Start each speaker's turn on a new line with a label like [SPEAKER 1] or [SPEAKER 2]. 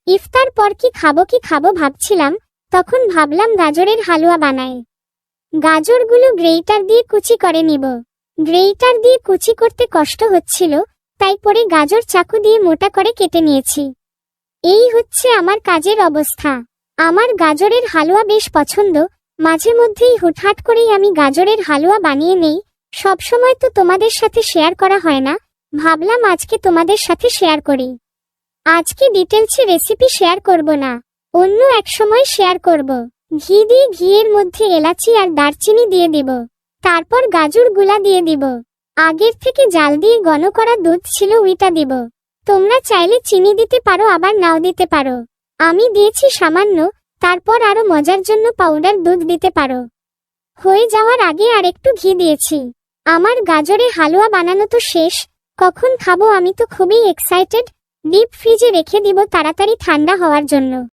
[SPEAKER 1] ইফতার পর কি খাবো ভাবছিলাম, তখন ভাবলাম গাজরের হালুয়া বানাই। গাজরগুলো গ্রেটার দিয়ে কুচি করে নিব। গ্রেটার দিয়ে কুচি করতে কষ্ট হচ্ছিল, তাই পরে গাজর চাকু দিয়ে মোটা করে কেটে নিয়েছি। এই হচ্ছে আমার কাজের অবস্থা। আমার গাজরের হালুয়া বেশ পছন্দ, মাঝে মধ্যেই হুটহাট করেই আমি গাজরের হালুয়া বানিয়ে নেই। সবসময় তো তোমাদের সাথে শেয়ার করা হয় না, ভাবলাম আজকে তোমাদের সাথে শেয়ার করি। আজকে ডিটেলসে রেসিপি শেয়ার করব না, অন্য এক সময় শেয়ার করব। ঘি দিয়ে ঘিয়ের মধ্যে এলাচি আর দারচিনি দিয়ে দিব, তারপর গাজরগুলা দিয়ে দিব। আগের থেকে জাল দিয়ে ঘন করা দুধ ছিল, ওইটা দিব। তোমরা চাইলে চিনি দিতে পারো, আবার নাও দিতে পারো। আমি দিয়েছি সামান্য, তারপর আরো মজার জন্য পাউডার দুধ দিতে পারো। হয়ে যাওয়ার আগে আর একটু ঘি দিয়েছি। আমার গাজরের হালুয়া বানানো তো শেষ, কখন খাবো আমি তো খুবই এক্সাইটেড। ডিপ ফ্রিজে রেখে দিব তাড়াতাড়ি ঠান্ডা হওয়ার জন্য।